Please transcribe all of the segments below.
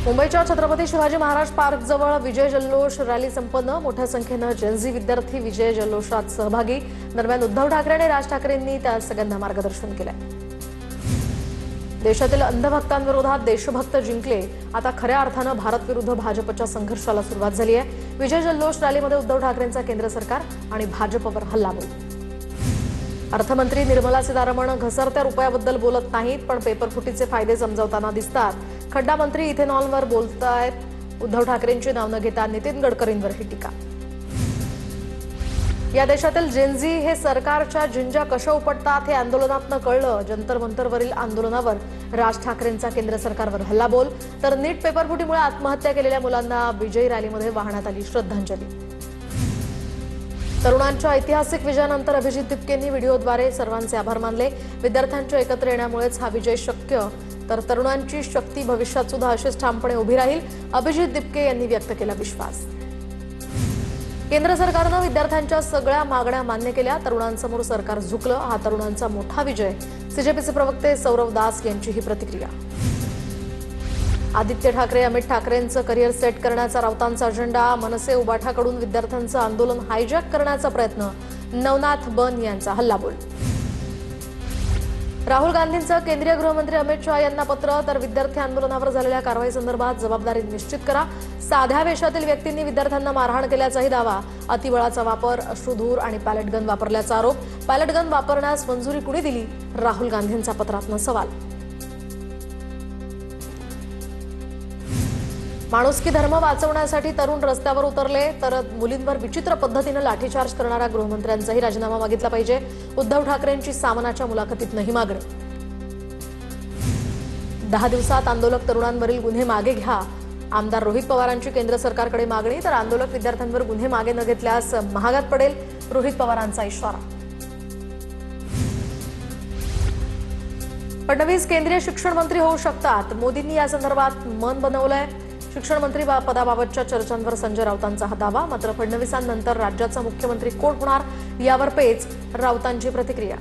मुंबईच्या छत्रपती शिवाजी महाराज पार्क जवळ विजय जल्लोष रॅली संपन्न। मोठ्या संख्येने जेनझी विद्यार्थी विजय जल्लोषात सहभागी। दरम्यान उद्धव ठाकरे आणि राज ठाकरेंनी त्या सगळ्यांना मार्गदर्शन केले। देशातील अंधभक्तांविरोधात देशभक्त जिंकले। आता खऱ्या अर्थाने भारत विरुद्ध भाजपच्या संघर्षाला सुरुवात झाली आहे। विजय जल्लोष रॅलीमध्ये उद्धव ठाकरेंचा केंद्र सरकार आणि भाजपवर हल्लाबोल। अर्थमंत्री निर्मला सीतारमण घसरत्या रुपयाबद्दल बोलत नाहीत, पण पेपरफुटीचे फायदे समजावताना दिसतात। खड्डा मंत्री इथेनॉलवर बोलतायत। उद्धव ठाकरेंची नाव न घेता नितीन गडकरींवर ही टीका। या देशातील जेनझी हे सरकारच्या झिंजा कशा उपटतात हे आंदोलनातनं कळलं। जंतर मंतरवरील आंदोलनावर राज ठाकरेंचा केंद्र सरकारवर हल्लाबोल। तर नीट पेपरफुटीमुळे आत्महत्या केलेल्या मुलांना विजयी रॅलीमध्ये वाहण्यात आली श्रद्धांजली। तरुणांच्या ऐतिहासिक विजयानंतर अभिजित दिपकेंनी व्हिडिओद्वारे सर्वांचे आभार मानले। विद्यार्थ्यांच्या एकत्र येण्यामुळेच हा विजय शक्य, तर तरुणांची शक्ती भविष्यात सुद्धा अशीच ठामपणे उभी राहील, अभिजित दिपके यांनी व्यक्त केला विश्वास। केंद्र सरकारनं विद्यार्थ्यांच्या सगळ्या मागण्या मान्य केल्या। तरुणांसमोर सरकार झुकलं, हा तरुणांचा मोठा विजय। सीजेपीचे प्रवक्ते सौरव दास यांची ही प्रतिक्रिया। आदित्य ठाकरे अमित ठाकरेंचं करिअर सेट करण्याचा राऊतांचा अजेंडा। मनसे उबाठाकडून विद्यार्थ्यांचं आंदोलन हायजॅक करण्याचा प्रयत्न। नवनाथ बन यांचा हल्लाबोल। राहुल गांधींचं केंद्रीय गृहमंत्री अमित शहा यांना पत्र। तर विद्यार्थी आंदोलनावर झालेल्या कारवाईसंदर्भात जबाबदारी निश्चित करा। साध्या वेशातील व्यक्तींनी विद्यार्थ्यांना मारहाण केल्याचाही दावा। अतिबळाचा वापर, अश्रुधूर आणि पॅलेट गन वापरल्याचा आरोप। पॅलेट गन वापरण्यास मंजुरी कुणी दिली? राहुल गांधींचा पत्रातनं सवाल। माणुसकी धर्म वाचवण्यासाठी तरुण रस्त्यावर उतरले, तर मुलींवर विचित्र पद्धतीने लाठीचार्ज करणाऱ्या गृहमंत्र्यांचाही राजीनामा मागितला पाहिजे। उद्धव ठाकरेंची सामनाच्या मुलाखतीत ही मागणी। 10 दिवसात आंदोलक तरुणांवरील गुन्हे मागे घ्या। आमदार रोहित पवारांची केंद्र सरकारकडे मागणी। तर आंदोलक विद्यार्थ्यांवर गुन्हे मागे न घेतल्यास महागात पडेल, रोहित पवारांचा इशारा। फडणवीस केंद्रीय शिक्षण मंत्री होऊ शकतात, मोदींनी या संदर्भात मन बनवलंय। शिक्षण मंत्री पदाबाबतच्या चर्चांवर संजय राऊतांचा हा दावा। मात्र फडणवीसांनंतर राज्याचा मुख्यमंत्री कोण होणार यावर पेच, राऊतांची प्रतिक्रिया।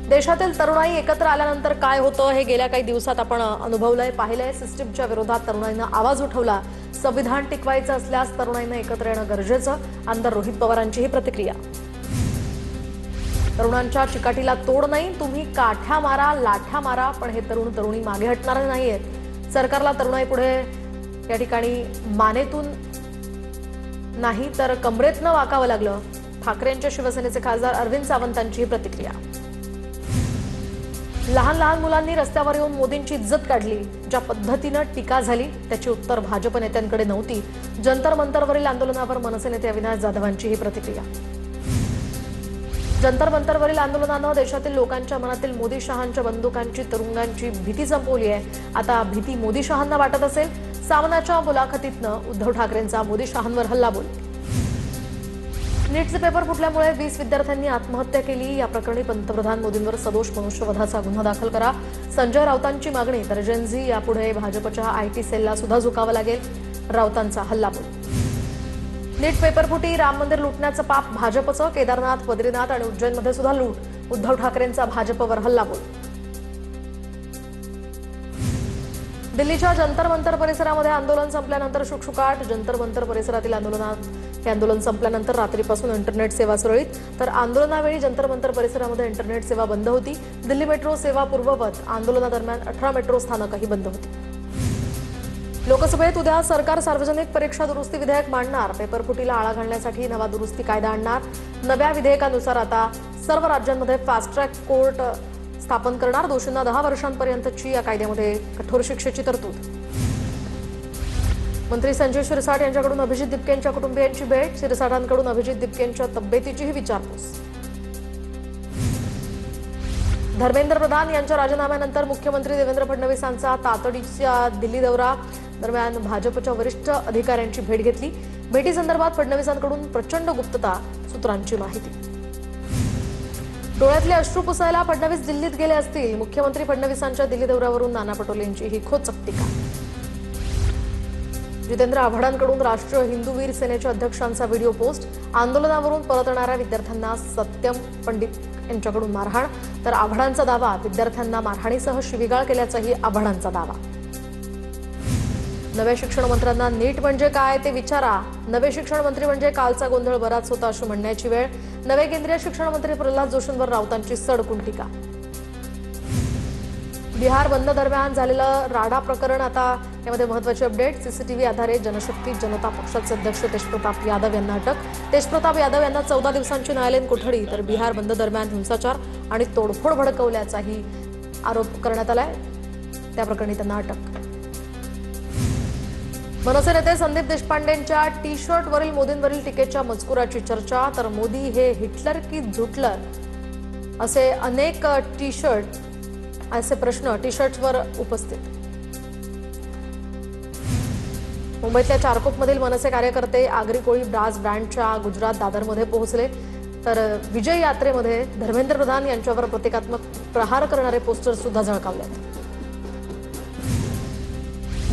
देशातील तरुणाई एकत्र आल्यानंतर काय होतं हे गेल्या काही दिवसात आपण अनुभवलंय, पाहिलंय। सिस्टीमच्या विरोधात तरुणाईनं आवाज उठवला। संविधान टिकवायचं असल्यास तरुणाईनं एकत्र येणं गरजेचं। आमदार रोहित पवारांची ही प्रतिक्रिया। तरुणांच्या चिकाटीला तोड नाही, तुम्ही काठ्या मारा, लाठ्या मारा, पण हे तरुण तरुणी मागे हटणार नाहीयेत। सरकारला तरुणाई पुढे या ठिकाणी मानेतून नाही तर कमरेतनं वाकावं लागलं। ठाकरेंच्या शिवसेनेचे खासदार अरविंद सावंतांची ही प्रतिक्रिया। लहान लहान मुलांनी रस्त्यावर येऊन मोदींची इज्जत काढली। ज्या पद्धतीनं टीका झाली त्याची उत्तर भाजप नेत्यांकडे नव्हती। जंतर मंतरवरील आंदोलनावर मनसे नेते अविनाश जाधवांची ही प्रतिक्रिया। जंतर मंतरवरील आंदोलनानं देशातील लोकांच्या मनातील मोदी शहांच्या बंदुकांची, तुरुंगांची भीती संपवली आहे। आता भीती मोदी शहांना वाटत असेल। सामनाच्या मुलाखतीतनं उद्धव ठाकरेंचा मोदी शहांवर हल्लाबोल। नीटचे पेपर फुटल्यामुळे 20 विद्यार्थ्यांनी आत्महत्या केली। या प्रकरणी पंतप्रधान मोदींवर सदोष मनुष्यवधाचा गुन्हा दाखल करा, संजय राऊतांची मागणी। तर जेनझी यापुढे भाजपच्या आयटी सेलला सुद्धा झुकावं लागेल, राऊतांचा हल्लाबोल। नीट पेपरफुटी, राम मंदिर लुटण्याचं पाप भाजपचं। केदारनाथ, बद्रीनाथ आणि उज्जैनमध्ये सुद्धा लूट, उद्धव ठाकरेंचा भाजपवर हल्लाबोल। दिल्लीच्या जंतर मंतर परिसरामध्ये आंदोलन संपल्यानंतर शुकशुकाट। जंतर मंतर परिसरातील हे आंदोलन संपल्यानंतर रात्रीपासून इंटरनेट सेवा सुरळीत। तर आंदोलनावेळी जंतर मंतर परिसरामध्ये इंटरनेट सेवा बंद होती। दिल्ली मेट्रो सेवा पूर्ववत। आंदोलनादरम्यान 18 मेट्रो स्थानकही बंद होती। लोकसभेत उद्या सरकार सार्वजनिक परीक्षा दुरुस्ती विधेयक मांडणार। पेपरफुटीला आळा घालण्यासाठी नवा दुरुस्ती कायदा आणणार। नव्या विधेयकानुसार आता सर्व राज्यांमध्ये फास्ट ट्रॅक कोर्ट स्थापन करणार। दोषींना 10 वर्षांपर्यंतची या कायद्यामध्ये कठोर शिक्षेची तरतूद। मंत्री संजय शिरसाट यांच्याकडून अभिजित दिपकेंच्या कुटुंबियांची भेट। शिरसाटांकडून अभिजित दिपकेंच्या तब्येतीचीही विचारपूस। धर्मेंद्र प्रधान यांच्या राजीनाम्यानंतर मुख्यमंत्री देवेंद्र फडणवीसांचा तातडीचा दिल्ली दौरा। दरम्यान भाजपच्या वरिष्ठ अधिकाऱ्यांची भेट घेतली। भेटीसंदर्भात फडणवीसांकडून प्रचंड गुप्तता, सूत्रांची माहिती। डोळ्यातले अश्रू पुसायला फडणवीस दिल्लीत गेले असतील। मुख्यमंत्री फडणवीसांच्या दिल्ली दौऱ्यावरून नाना पटोलेंची ही खोचक टीका। जितेंद्र आव्हाडांकडून राष्ट्रीय हिंदू वीर सेनेच्या अध्यक्षांचा व्हिडिओ पोस्ट। आंदोलनावरून परतणाऱ्या विद्यार्थ्यांना सत्यम पंडित यांच्याकडून मारहाण, तर आव्हाडांचा दावा विद्यार्थ्यांना मारहाणीसह शिवीगाळ केल्याचाही आव्हाडांचा दावा। नव्या शिक्षण मंत्र्यांना नीट म्हणजे काय ते विचारा। नवे शिक्षण मंत्री म्हणजे कालचा गोंधळ बराच होता अशी म्हणण्याची वेळ। नवे केंद्रीय शिक्षण मंत्री प्रल्हाद जोशींवर राऊतांची सडकून टीका। बिहार बंद दरम्यान झालेलं राडा प्रकरण, आता यामध्ये महत्त्वाची अपडेट। सीसीटीव्ही आधारे जनशक्ती जनता पक्षाचे अध्यक्ष तेजप्रताप यादव यांना अटक। तेजप्रताप यादव यांना 14 दिवसांची न्यायालयीन कोठडी, तर बिहार बंद दरम्यान हिंसाचार आणि तोडफोड भडकवल्याचाही आरोप करण्यात आलाय, त्या प्रकरणी त्यांना अटक। मनसे नेते संदीप देशपांडेंच्या टी शर्टवरील मोदींवरील टीकेच्या मजकुराची चर्चा, तर मोदी हे हिटलर की झुटलर असे अनेक असे प्रश्न टी शर्ट्सवर उपस्थित। मुंबईतल्या चारकोपमधील मनसे कार्यकर्ते आगरी कोळी ब्रास ब्रँडच्या गुजरात दादरमध्ये पोहोचले, तर विजय यात्रेमध्ये धर्मेंद्र प्रधान यांच्यावर प्रतिकात्मक प्रहार करणारे पोस्टर सुद्धा झळकावले।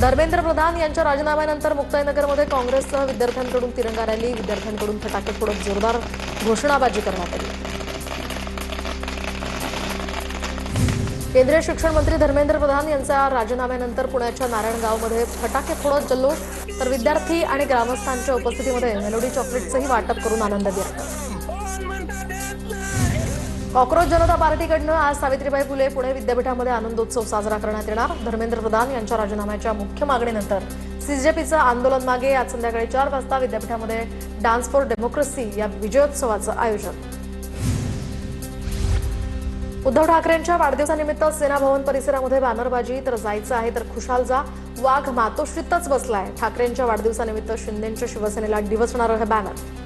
धर्मेंद्र प्रधान यांच्या राजीनाम्यानंतर मुक्ताईनगरमध्ये काँग्रेससह विद्यार्थ्यांकडून तिरंगा रॅली, विद्यार्थ्यांकडून फटाके फोडत जोरदार घोषणाबाजी करण्यात आली। केंद्रीय शिक्षण मंत्री धर्मेंद्र प्रधान यांच्या राजीनाम्यानंतर पुण्याच्या नारायणगावमध्ये फटाके फोडत जल्लोष, तर विद्यार्थी आणि ग्रामस्थांच्या उपस्थितीमध्ये मेलोडी चॉकलेटचंही वाटप करून आनंद व्यक्त। कॉक्रोच जनता पार्टीकडनं आज सावित्रीबाई फुले पुणे विद्यापीठामध्ये आनंदोत्सव साजरा करण्यात येणार। धर्मेंद्र प्रधान यांच्या राजीनाम्याच्या मुख्य मागणीनंतर सीजेपीचं आंदोलन मागे आज संध्याकाळी 4 वाजता विद्यापीठामध्ये डान्स फॉर डेमोक्रेसी या विजयोत्सवाचं आयोजन। उद्धव ठाकरेंच्या वाढदिवसानिमित्त सेना भवन परिसरामध्ये बॅनरबाजी, तर जायचं आहे तर खुशाल जा, वाघ मातोश्रीतच बसलाय। ठाकरेंच्या वाढदिवसानिमित्त शिंदेंच्या शिवसेनेला डिवचणारं हे बॅनर।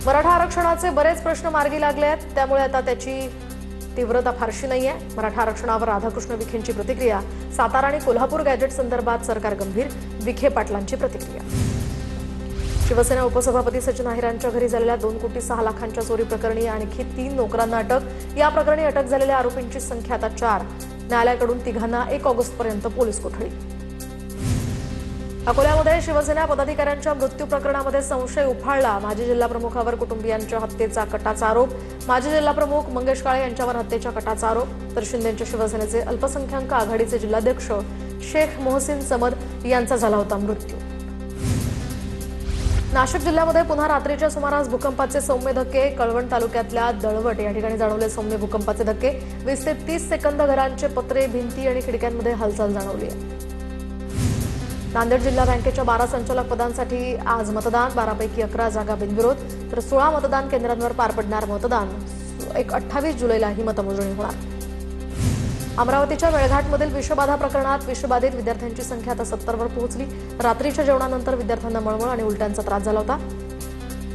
मराठा आरक्षणाचे बरेच प्रश्न मार्गी लागले आहेत, त्यामुळे आता त्याची तीव्रता फारशी नाहीये। मराठा आरक्षणावर राधाकृष्ण विखेंची प्रतिक्रिया। सातारा आणि कोल्हापूर गॅजेट संदर्भात सरकार गंभीर, विखे पाटलांची प्रतिक्रिया। शिवसेना उपसभापती सचिन अहिरांच्या घरी झालेल्या 2,06,00,000च्या चोरी प्रकरणी आणखी 3 नोकरांना अटक। या प्रकरणी अटक झालेल्या आरोपींची संख्या आता 4। न्यायालयाकडून तिघांना 1 ऑगस्टपर्यंत पोलीस कोठडी। अकोल्यामध्ये शिवसेना पदाधिकाऱ्यांच्या मृत्यू प्रकरणामध्ये संशय उफाळला। माजी जिल्हाप्रमुखावर कुटुंबियांच्या हत्येचा कटाचा आरोप। माजी जिल्हाप्रमुख मंगेश काळे यांच्यावर हत्येच्या कटाचा आरोप, तर शिंदेच्या शिवसेनेचे अल्पसंख्याक आघाडीचे जिल्हाध्यक्ष शेख मोहसिन समद यांचा झाला होता मृत्यू। नाशिक जिल्ह्यामध्ये पुन्हा रात्रीच्या सुमारास भूकंपाचे सौम्य धक्के। कळवण तालुक्यातल्या दळवट या ठिकाणी जाणवले सौम्य भूकंपाचे धक्के। 20 ते 30 सेकंद घरांचे पत्रे, भिंती आणि खिडक्यांमध्ये हालचाल जाणवली आहे। नांदेड जिल्हा बँकेच्या 12 संचालक पदांसाठी आज मतदान। 12 पैकी 11 जागा बिनविरोध, तर 16 मतदान केंद्रांवर पार पडणार मतदान। 28 जुलैला ही मतमोजणी होणार। अमरावतीच्या मेळघाटमधील विषबाधा प्रकरणात विषबाधित विद्यार्थ्यांची संख्या आता 70वर पोहोचली। रात्रीच्या जेवणानंतर विद्यार्थ्यांना मळमळ आणि उलट्यांचा त्रास झाला होता।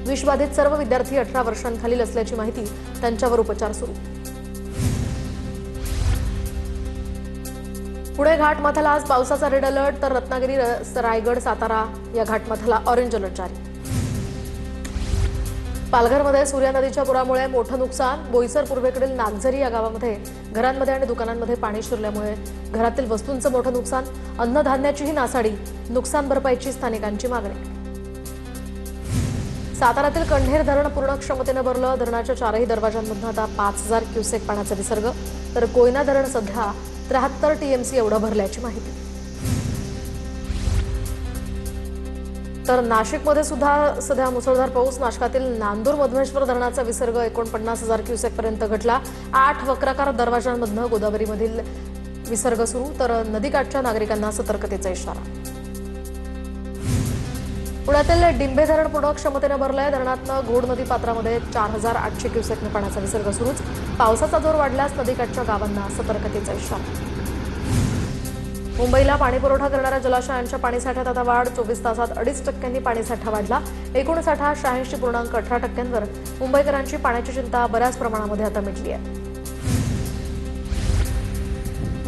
विषबाधित सर्व विद्यार्थी 18 वर्षांखालील असल्याची माहिती, त्यांच्यावर उपचार सुरू। पुणे घाटमाथ्याला आज पावसाचा रेड अलर्ट, तर रत्नागिरी, रायगड, सातारा या घाटमाथ्याला ऑरेंज अलर्ट जारी। पालघरमध्ये सूर्या नदीच्या पुरामुळे मोठं नुकसान। बोईसर पूर्वेकडील नागझरी या गावामध्ये घरांमध्ये आणि दुकानांमध्ये पाणी शिरल्यामुळे घरातील वस्तूंचं मोठं नुकसान। अन्नधान्याचीही नासाडी, नुकसान भरपाईची स्थानिकांची मागणी। साताऱ्यातील कंढेर धरण पूर्ण क्षमतेनं भरलं। धरणाच्या 4ही दरवाजांमधून आता 5000 क्युसेक पाण्याचा विसर्ग, तर कोयना धरण सध्या 73 टीएमसी एवढं भरल्याची माहिती। तर नाशिकमध्ये सुद्धा सध्या मुसळधार पाऊस। नाशिकातील नांदूर मधमेश्वर धरणाचा विसर्ग 49,000 क्युसेक पर्यंत घटला। 8 वक्राकार दरवाजांमधून गोदावरीमधील विसर्ग सुरू, तर नदीकाठच्या नागरिकांना सतर्कतेचा इशारा। पुण्यातील डिंबे धरण पूर्ण क्षमतेनं भरलंय। धरणातनं घोड नदी पात्रामध्ये 4800 क्युसेकनं पाण्याचा विसर्ग सुरूच। पावसाचा जोर वाढल्यास नदीकाठच्या गावांना सतर्कतेचा इशारा। मुंबईला पाणीपुरवठा करणाऱ्या जलाशयांच्या पाणीसाठ्यात आता वाढ। 24 तासात 2.5% पाणीसाठा वाढला। एकूण साठा 86.18%वर। मुंबईकरांची पाण्याची चिंता बऱ्याच प्रमाणामध्ये आता मिटली आहे।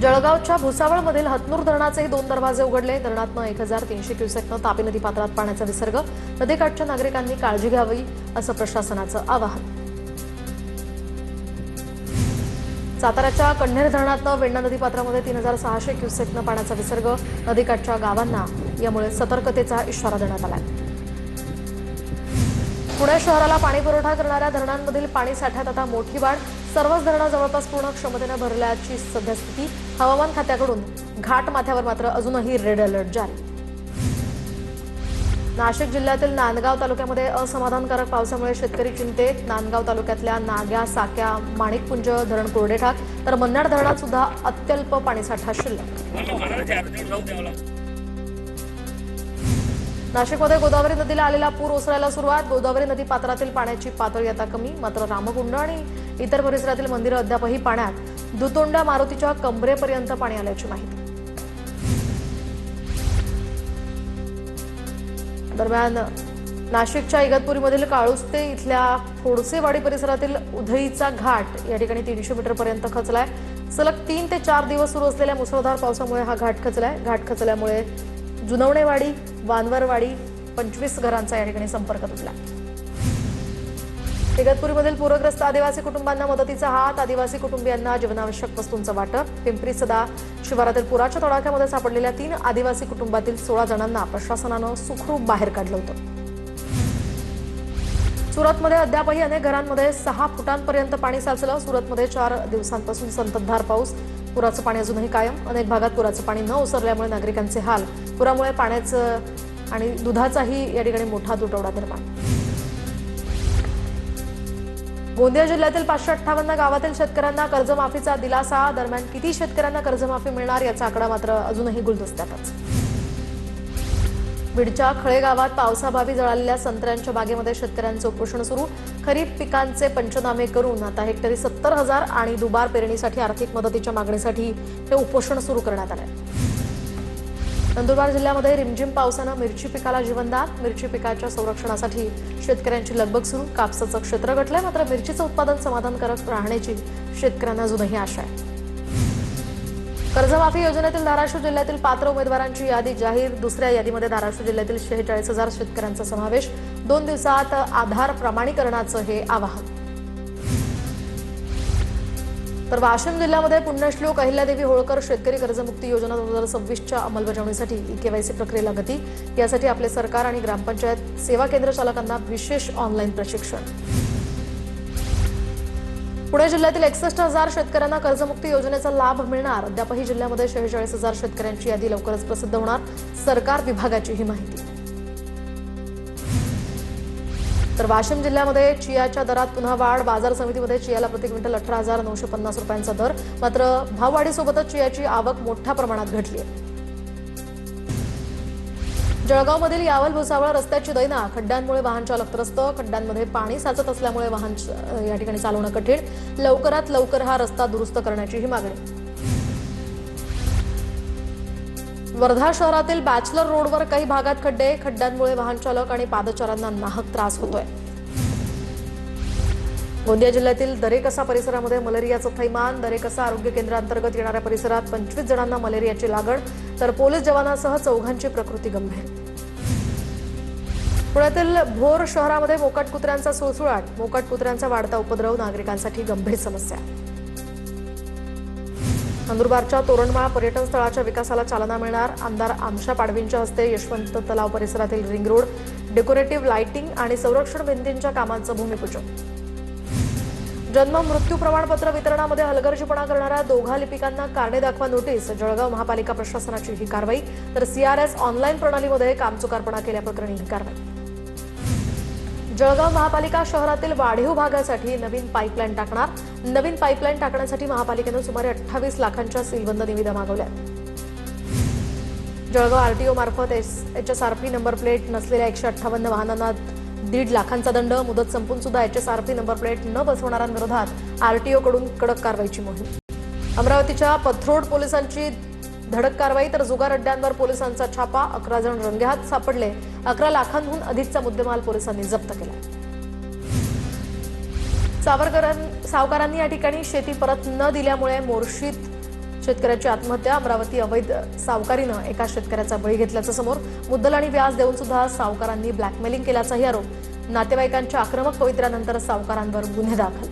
जळगावच्या भुसावळमधील हतनूर धरणाचेही 2 दरवाजे उघडले। धरणातनं 1300 क्युसेकनं तापी नदी पात्रात पाण्याचा विसर्ग। नदीकाठच्या नागरिकांनी काळजी घ्यावी असं प्रशासनाचं आवाहन। साताऱ्याच्या कण्हेर धरणातनं वेण्णा नदीपात्रामध्ये 3600 क्युसेकनं पाण्याचा विसर्ग. नदीकाठच्या गावांना यामुळे सतर्कतेचा इशारा देण्यात आला. पुणे शहराला पाणी पुरवठा करणाऱ्या धरणांमधील पाणी साठ्यात आता मोठी वाढ. सर्वच धरणं जवळपास पूर्ण क्षमतेनं भरल्याची सध्या स्थिती. हवामान खात्याकडून घाट माथ्यावर मात्र अजूनही रेड अलर्ट जारी. नाशिक जिल्ह्यातील नांदगाव तालुक्यामध्ये असमाधानकारक पावसामुळे शेतकरी चिंतेत. नांदगाव तालुक्यातल्या नाग्या, साक्या, माणिकपुंज धरण कोरडे ठाक, तर मन्नाड धरणात सुद्धा अत्यल्प पाणीसाठा शिल्लक. नाशिकमध्ये गोदावरी नदीला आलेला पूर ओसरायला सुरुवात. गोदावरी नदी पात्रातील पाण्याची पातळी आता कमी. मात्र रामकुंड आणि इतर परिसरातील मंदिरं अद्यापही पाण्यात. दुतोंड्या मारुतीच्या कमरेपर्यंत पाणी आल्याची माहिती. दरम्यान नाशिकच्या इगतपुरीमधील काळुस्ते इथल्या फोडसेवाडी परिसरातील उधईचा घाट या ठिकाणी 300 मीटरपर्यंत खचलाय. सलग 3 ते 4 दिवस सुरू असलेल्या मुसळधार पावसामुळे हा घाट खचलाय. घाट खचल्यामुळे जुनवणेवाडी, वानवरवाडी 25 घरांचा या ठिकाणी संपर्क तुटला. इगतपुरीमधील पूरग्रस्त आदिवासी कुटुंबांना मदतीचा हात. आदिवासी कुटुंबियांना जीवनावश्यक वस्तूंचं वाटप. पिंपरी सदा शिवारातील पुराच्या तडाख्यामध्ये सापडलेल्या 3 आदिवासी कुटुंबातील 16 जणांना प्रशासनानं सुखरूप बाहेर काढलं होतं. सुरतमध्ये अद्यापही अनेक घरांमध्ये 6 फुटांपर्यंत पाणी साचलं. सुरतमध्ये 4 दिवसांपासून संततधार पाऊस. पुराचं पाणी अजूनही कायम. अनेक भागात पुराचं पाणी न ओसरल्यामुळे नागरिकांचे हाल. पुरामुळे पाण्याचं आणि दुधाचाही या ठिकाणी मोठा तुटवडा निर्माण. गोंदिया जिल्ह्यातील 558 गावातील शेतकऱ्यांना कर्जमाफीचा दिलासा. दरम्यान किती शेतकऱ्यांना कर्जमाफी मिळणार याचा आकडा मात्र अजूनही गुलदस्त्यातच. बीडच्या खळे गावात पावसाभावी जळालेल्या संत्र्यांच्या बागेमध्ये शेतकऱ्यांचं उपोषण सुरू. खरीप पिकांचे पंचनामे करून आता हेक्टरी 70,000 आणि दुबार पेरणीसाठी आर्थिक मदतीच्या मागणीसाठी हे उपोषण सुरू करण्यात आले. नंदुरबार जिल्ह्यामध्ये रिमझिम पावसानं मिरची पिकाला जीवनदान. मिरची पिकाच्या संरक्षणासाठी शेतकऱ्यांची लगबग सुरू. कापसाचं क्षेत्र घटलंय, मात्र मिरचीचं उत्पादन समाधानकारक राहण्याची शेतकऱ्यांना अजूनही आशा आहे. कर्जमाफी योजनेतील धाराशिव जिल्ह्यातील पात्र उमेदवारांची यादी जाहीर. दुसऱ्या यादीमध्ये धाराशिव जिल्ह्यातील 46,000 शेतकऱ्यांचा समावेश. 2 दिवसात आधार प्रमाणीकरणाचं हे आवाहन. तर वाशिम जिल्ह्यामध्ये पुण्यश्लोक अहिल्यादेवी होळकर शेतकरी कर्जमुक्ती योजना 2026च्या अंमलबजावणीसाठी केवायसी प्रक्रियेला गती. यासाठी आपले सरकार आणि ग्रामपंचायत सेवा केंद्र चालकांना विशेष ऑनलाईन प्रशिक्षण. पुणे जिल्ह्यातील 61,000 शेतकऱ्यांना कर्जमुक्ती योजनेचा लाभ मिळणार. अद्यापही जिल्ह्यामध्ये 46,000 शेतकऱ्यांची यादी लवकरच प्रसिद्ध होणार. सरकार विभागाची ही माहिती. तर वाशिम जिल्ह्यामध्ये चियाच्या दरात पुन्हा वाढ. बाजार समितीमध्ये चियाला प्रति क्विंटल 18,950 रुपयांचा दर. मात्र भाववाढीसोबतच चियाची आवक मोठ्या प्रमाणात घटली आहे. जळगावमधील यावल भुसावळ रस्त्याची दैना. खड्ड्यांमुळे वाहन चालक त्रस्त. खड्ड्यांमध्ये पाणी साचत असल्यामुळे वाहन या ठिकाणी चालवणं कठीण. लवकरात लवकर हा रस्ता दुरुस्त करण्याची ही मागणी. वर्धा शहरातील बॅचलर रोडवर काही भागात खड्डे. खड्ड्यांमुळे वाहन चालक आणि पादचाऱ्यांना नाहक त्रास होतोय. गोंदिया जिल्ह्यातील दरेकसा परिसरामध्ये मलेरियाचं थैमान. दरेकसा आरोग्य केंद्रांतर्गत येणाऱ्या परिसरात 25 जणांना मलेरियाची लागण. तर पोलीस जवानासह 4 प्रकृती गंभीर. पुण्यातील भोर शहरामध्ये मोकाट कुत्र्यांचा सुळसुळाट. मोकाट कुत्र्यांचा वाढता उपद्रव नागरिकांसाठी गंभीर समस्या. नंदुरबारच्या तोरणमाळ पर्यटन स्थळाच्या विकासाला चालना मिळणार. आमदार आमशा पाडवींच्या हस्ते यशवंत तलाव परिसरातील रिंग रोड, डेकोरेटिव्ह लाइटिंग आणि संरक्षण भिंतींच्या कामांचं भूमिपूजन. जन्म मृत्यू प्रमाणपत्र वितरणामध्ये हलगर्जीपणा करणाऱ्या 2 लिपिकांना कारणे दाखवा नोटीस. जळगाव महापालिका प्रशासनाची ही कारवाई. तर CRS ऑनलाईन प्रणालीमध्ये कामचुकारपणा केल्याप्रकरणी ही कारवाई. जळगाव महापालिका शहरातील वाढीव भागासाठी नवीन पाईपलाईन टाकणार. नवीन पाईपलाईन टाकण्यासाठी महापालिकेनं सुमारे 28 लाखांच्या सीलबंद निविदा मागवल्या. जळगाव RTO मार्फत HSRP नंबर प्लेट नसलेल्या 158 वाहनांना 1.5 लाखांचा दंड. मुदत संपून सुद्धा HSRP नंबर प्लेट न बसवणाऱ्यांविरोधात RTO कडून कडक कारवाईची मोहीम. अमरावतीच्या पथरोड पोलिसांची धडक कारवाई. तर जुगार अड्ड्यांवर पोलिसांचा छापा. 11 जण रंगेहात सापडले. 11 लाखांहून अधिकचा मुद्देमाल पोलिसांनी जप्त केला. सावकारांनी या ठिकाणी शेती परत न दिल्यामुळे मोर्शीत शेतकऱ्याची आत्महत्या. अमरावती अवैध सावकारीनं एका शेतकऱ्याचा बळी घेतल्याचं समोर. मुद्दल आणि व्याज देऊन सुद्धा सावकारांनी ब्लॅकमेलिंग केल्याचाही आरोप. नातेवाईकांच्या आक्रमक पवित्र्यानंतर सावकारांवर गुन्हे दाखल.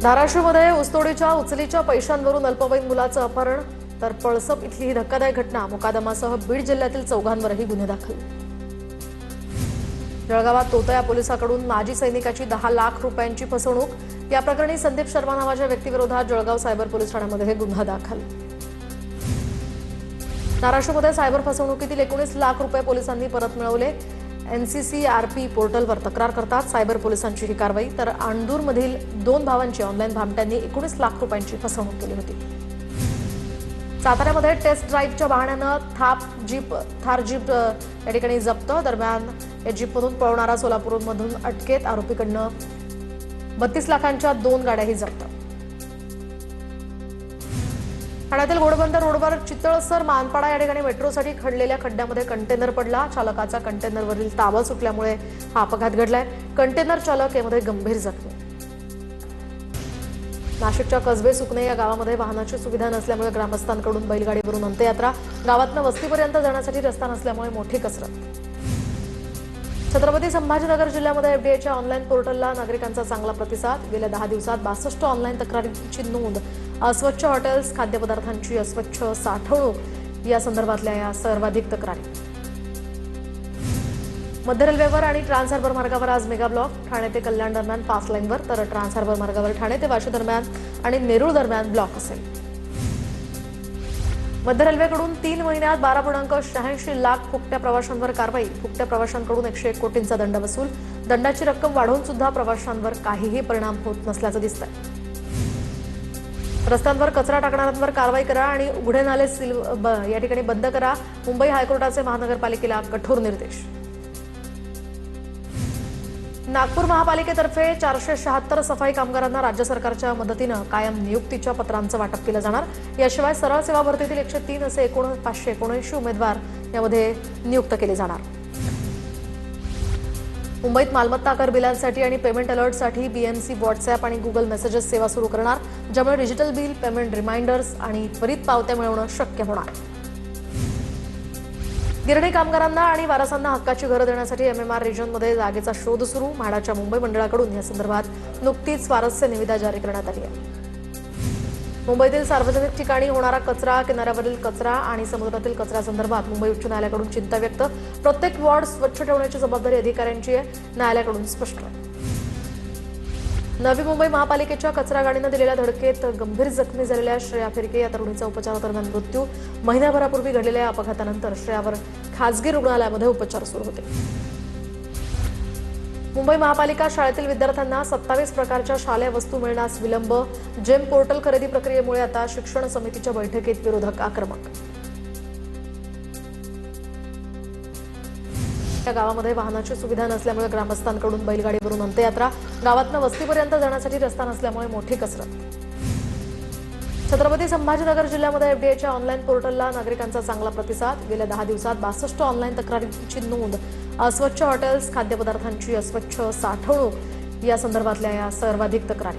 धाराशिवमध्ये ऊसतोडीच्या उचलीच्या पैशांवरून अल्पवयीन मुलाचं अपहरण, तर पळसप इथली ही धक्कादायक घटना. मुकादमासह बीड जिल्ह्यातील चौघांवरही गुन्हे दाखल. जळगावात तोतया पोलिसांकडून माजी सैनिकाची 10 लाख रुपयांची फसवणूक. या प्रकरणी संदीप शर्मा नावाच्या व्यक्तीविरोधात जळगाव सायबर पोलीस ठाण्यामध्ये गुन्हा दाखल. धाराशिवमध्ये सायबर फसवणुकीतील 19 लाख रुपये पोलिसांनी परत मिळवले. NCCRP पोर्टलवर तक्रार करतात सायबर पोलिसांची ही कारवाई. तर आणदूरमधील 2 भावांची ऑनलाईन भामट्यांनी 19 लाख रुपयांची फसवणूक केली होती. साताऱ्यामध्ये टेस्ट ड्राईव्हच्या बहाण्यानं थार जीप या ठिकाणी जप्त. दरम्यान या जीपमधून पळवणारा सोलापूरमधून अटकेत. आरोपीकडनं 32 लाखांच्या 2 गाड्याही जप्त. ठाण्यातील घोडबंदर रोडवर चितळसर मानपाडा या ठिकाणी मेट्रोसाठी खणलेल्या खड्ड्यामध्ये कंटेनर पडला. चालकाचा कंटेनरवरील ताबा सुटल्यामुळे हा अपघात घडलाय. कंटेनर चालक यामध्ये गंभीर जखमी. नाशिकच्या कसबे सुकणे या गावामध्ये वाहनाची सुविधा नसल्यामुळे ग्रामस्थांकडून बैलगाडीवरून अंत्ययात्रा. गावातनं वस्तीपर्यंत जाण्यासाठी रस्ता नसल्यामुळे मोठी कसरत. छत्रपती संभाजीनगर जिल्ह्यामध्ये FDIच्या ऑनलाईन पोर्टलला नागरिकांचा चांगला प्रतिसाद. गेल्या 10 दिवसात 62 ऑनलाईन तक्रारींची नोंद. अस्वच्छ हॉटेल्स, खाद्यपदार्थांची अस्वच्छ साठवणूक या संदर्भातल्या या सर्वाधिक तक्रारी. मध्य रेल्वेवर आणि ट्रान्स हार्बर मार्गावर आज मेगा ब्लॉक. ठाणे ते कल्याण दरम्यान 5 लाईनवर, तर ट्रान्स हार्बर मार्गावर ठाणे ते वाशी दरम्यान आणि नेरूळ दरम्यान ब्लॉक असेल. मध्य रेल्वेकडून 3 महिन्यात 12.86 लाख फुकट्या प्रवाशांवर कारवाई. फुकट्या प्रवाशांकडून 101 कोटींचा दंड वसूल. दंडाची रक्कम वाढवून सुद्धा प्रवाशांवर काहीही परिणाम होत नसल्याचं दिसतंय. रस्त्यांवर कचरा टाकणाऱ्यांवर कारवाई करा आणि उघडे नाले या ठिकाणी बंद करा. मुंबई हायकोर्टाचे महानगरपालिकेला कठोर निर्देश. नागपूर महापालिकेतर्फे 476 सफाई कामगारांना राज्य सरकारच्या मदतीनं कायम नियुक्तीच्या पत्रांचं वाटप केलं जाणार. याशिवाय सरळ सेवा भरतीतील 103 असे 579 उमेदवार यामध्ये नियुक्त केले जाणार. मुंबईत मालमत्ता कर बिलांसाठी आणि पेमेंट अलर्टसाठी BMC व्हॉट्सअॅप आणि गुगल मेसेजेस सेवा सुरू करणार, ज्यामुळे डिजिटल बिल, पेमेंट रिमाइंडर्स आणि त्वरित पावत्या मिळवणं शक्य होणार. गिरणी कामगारांना आणि वारसांना हक्काची घरं देण्यासाठी MMR रिजनमध्ये जागेचा शोध सुरू. म्हाडाच्या मुंबई मंडळाकडून या संदर्भात नुकतीच स्वारस्य निविदा जारी करण्यात आली आहे. मुंबईतील सार्वजनिक ठिकाणी होणारा कचरा, किनाऱ्यावरील कचरा आणि समुद्रातील कचऱ्यासंदर्भात मुंबई उच्च न्यायालयाकडून चिंता व्यक्त. प्रत्येक वॉर्ड स्वच्छ ठेवण्याची जबाबदारी अधिकाऱ्यांची आहे, न्यायालयाकडून स्पष्ट. नवी मुंबई महापालिकेच्या कचरा गाडीनं दिलेल्या धडकेत गंभीर जखमी झालेल्या श्रेया फिरके या तरुणीचा उपचारादरम्यान मृत्यू. महिनाभरापूर्वी घडलेल्या अपघातानंतर श्रेयावर खासगी रुग्णालयामध्ये उपचार सुरू होते. मुंबई महापालिका शाळेतील विद्यार्थ्यांना 27 प्रकारच्या शालेय वस्तू मिळण्यास विलंब. जेम पोर्टल खरेदी प्रक्रियेमुळे आता शिक्षण समितीच्या बैठकीत विरोधक आक्रमक. या गावामध्ये वाहनाची सुविधा नसल्यामुळे ग्रामस्थांकडून बैलगाडीवरून अंत्ययात्रा. गावातनं वस्तीपर्यंत जाण्यासाठी रस्ता नसल्यामुळे मोठी कसरत. छत्रपती संभाजीनगर जिल्ह्यामध्ये FDIच्या ऑनलाईन पोर्टलला नागरिकांचा चांगला प्रतिसाद. गेल्या 10 दिवसात 62 ऑनलाईन तक्रारींची नोंद. अस्वच्छ हॉटेल्स, खाद्यपदार्थांची अस्वच्छ साठवणूक या संदर्भातल्या या सर्वाधिक तक्रारी.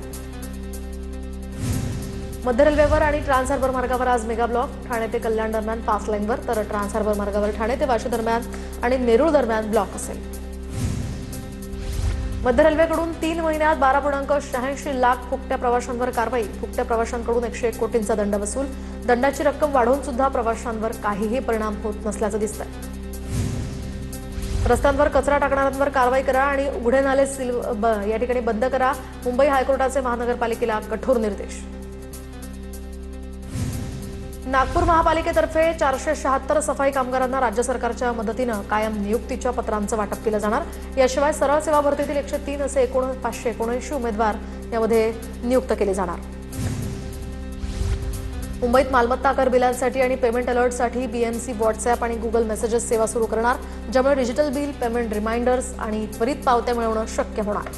मध्य रेल्वेवर आणि ट्रान्स हार्बर मार्गावर आज मेगा ब्लॉक. ठाणे ते कल्याण दरम्यान 5 लाईनवर, तर ट्रान्स हार्बर मार्गावर ठाणे ते वाशी दरम्यान आणि नेरूळ दरम्यान ब्लॉक असेल. मध्य रेल्वेकडून 3 महिन्यात 12.86 लाख फुकट्या प्रवाशांवर कारवाई. फुकट्या प्रवाशांकडून 101 कोटींचा दंड वसूल. दंडाची रक्कम वाढवून सुद्धा प्रवाशांवर काहीही परिणाम होत नसल्याचं दिसतंय. रस्त्यांवर कचरा टाकणाऱ्यांवर कारवाई करा आणि उघडे नाले या ठिकाणी बंद करा. मुंबई हायकोर्टाचे महानगरपालिकेला कठोर निर्देश. नागपूर महापालिकेतर्फे 476 सफाई कामगारांना राज्य सरकारच्या मदतीनं कायम नियुक्तीच्या पत्रांचं वाटप केलं जाणार. याशिवाय सरळ सेवा भरतीतील 103 असे 579 उमेदवार यामध्ये नियुक्त केले जाणार. मुंबईत मालमत्ता कर बिलांसाठी आणि पेमेंट अलर्टसाठी BMC व्हॉट्सअॅप आणि गुगल मेसेजेस सेवा सुरू करणार, ज्यामुळे डिजिटल बिल, पेमेंट रिमाइंडर्स आणि त्वरित पावत्या मिळवणं शक्य होणार.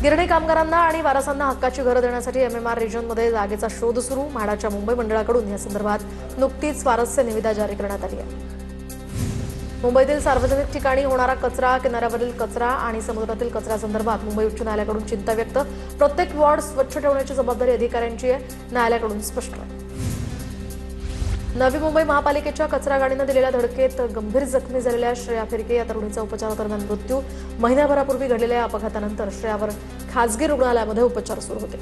गिरणी कामगारांना आणि वारसांना हक्काची घरं देण्यासाठी MMR रिजनमध्ये जागेचा शोध सुरू. म्हाडाच्या मुंबई मंडळाकडून या संदर्भात नुकतीच स्वारस्य निविदा जारी करण्यात आली आहे. मुंबईतील सार्वजनिक ठिकाणी होणारा कचरा, किनाऱ्यावरील कचरा आणि समुद्रातील कचऱ्यासंदर्भात मुंबई उच्च न्यायालयाकडून चिंता व्यक्त. प्रत्येक वॉर्ड स्वच्छ ठेवण्याची जबाबदारी अधिकाऱ्यांची आहे, न्यायालयाकडून स्पष्ट. नवी मुंबई महापालिकेच्या कचरा गाडीनं दिलेल्या धडकेत गंभीर जखमी झालेल्या श्रेया फिरके या तरुणीचा उपचारादरम्यान मृत्यू। महिन्याभरापूर्वी घडलेल्या या अपघातानंतर श्रेयावर खासगी रुग्णालयामध्ये उपचार सुरू होते।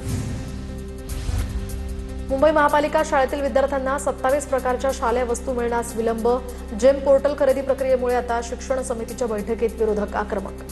मुंबई महापालिका शाळेतील विद्यार्थ्यांना 27 प्रकारच्या शालेय वस्तू मिळण्यास विलंब। जेम पोर्टल खरेदी प्रक्रियेमुळे आता शिक्षण समितीच्या बैठकीत विरोधक आक्रमक।